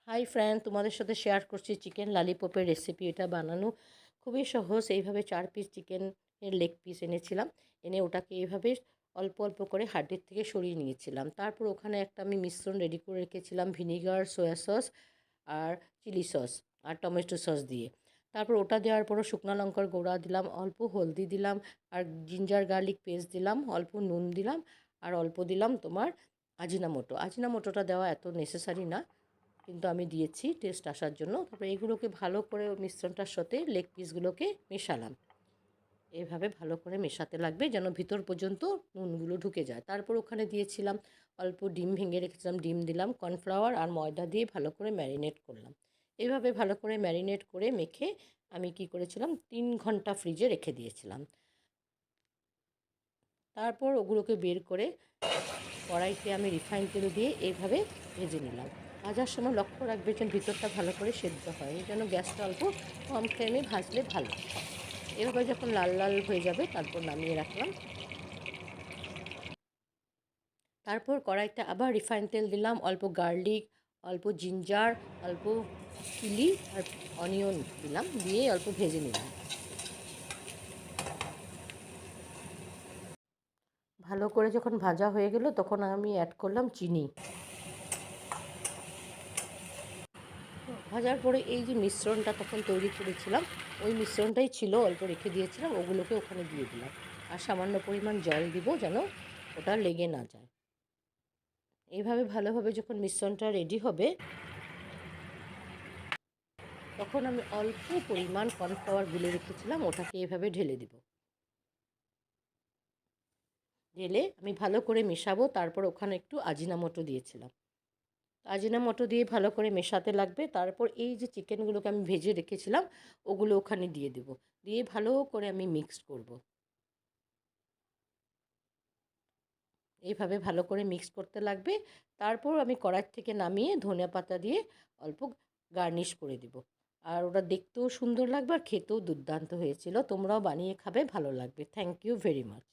Hi friend, তোমাদের সাথে share করছি চিকেন ললিপপের রেসিপি। এটা বানানো খুবই সহজ। এইভাবে 4 পিস চিকেনের লেগ পিস এনেছিলাম, এনে ওটাকে এইভাবে অল্প অল্প করে হাড্ডির থেকে সরিয়ে নিয়েছিলাম। তারপর ওখানে একটা আমি মিশ্রণ রেডি করে রেখেছিলাম ভিনিগার, সয়া সস আর চিলি সস আর টমেটো সস দিয়ে। তারপর ওটা দেওয়ার পরও শুকনো লঙ্কার গুঁড়া দিলাম, অল্প হলদি দিলাম, আর জিঞ্জার গার্লিক পেস্ট দিলাম, অল্প নুন দিলাম, আর অল্প দিলাম তোমার আজিনামোটো। আজিনামোটোটা দেওয়া এত নেসেসারি না, কিন্তু আমি দিয়েছি টেস্ট আসার জন্য। তারপরে এগুলোকে ভালো করে মিশ্রণটার সাথে লেগ পিসগুলোকে মেশালাম। এভাবে ভালো করে মেশাতে লাগবে যেন ভিতর পর্যন্ত নুনগুলো ঢুকে যায়। তারপর ওখানে দিয়েছিলাম অল্প ডিম, ভেঙে রেখেছিলাম, ডিম দিলাম, কর্নফ্লাওয়ার আর ময়দা দিয়ে ভালো করে ম্যারিনেট করলাম। এইভাবে ভালো করে ম্যারিনেট করে মেখে আমি কি করেছিলাম, 3 ঘন্টা ফ্রিজে রেখে দিয়েছিলাম। তারপর ওগুলোকে বের করে কড়াইতে আমি রিফাইন তেল দিয়ে এইভাবে ভেজে নিলাম। ভাজার সময় লক্ষ্য রাখবে যেন ভিতরটা ভালো করে সেদ্ধ হয়, এই জন্য গ্যাসটা অল্প কম ফ্লেমে ভাজলে ভালো। এভাবে যখন লাল লাল হয়ে যাবে তারপর নামিয়ে রাখলাম। তারপর কড়াইতে আবার রিফাইন তেল দিলাম, অল্প গার্লিক, অল্প জিঞ্জার, অল্প চিলি আর অনিয়ন দিলাম, দিয়ে অল্প ভেজে নিলাম। ভালো করে যখন ভাজা হয়ে গেল তখন আমি অ্যাড করলাম চিনি। ভাজার পরে এই যে মিশ্রণটা তখন তৈরি করেছিলাম, ওই মিশ্রণটাই ছিল, অল্প রেখে দিয়েছিলাম, ওগুলোকে ওখানে দিয়ে দিলাম। আর সামান্য পরিমাণ জল দিব যেন ওটা লেগে না যায়। এইভাবে ভালোভাবে যখন মিশ্রণটা রেডি হবে তখন আমি অল্প পরিমাণ কর্নফ্লাওয়ার গুলে রেখেছিলাম, ওটাকে এভাবে ঢেলে দিব। ঢেলে আমি ভালো করে মেশাবো। তারপর ওখানে একটু আজিনামোটো দিয়েছিলাম, আজিনামোটো দিয়ে ভালো করে মেশাতে লাগবে। তারপর এই যে চিকেনগুলোকে আমি ভেজে রেখেছিলাম ওগুলো ওখানে দিয়ে দেব, দিয়ে ভালো করে আমি মিক্সড করব। এইভাবে ভালো করে মিক্স করতে লাগবে। তারপর আমি কড়াই থেকে নামিয়ে ধনেপাতা দিয়ে অল্প গার্নিশ করে দিব। আর ওটা দেখতেও সুন্দর লাগবে আর খেতেও দুর্দান্ত হয়েছিল। তোমরাও বানিয়ে খাবে, ভালো লাগবে। Thank you very much.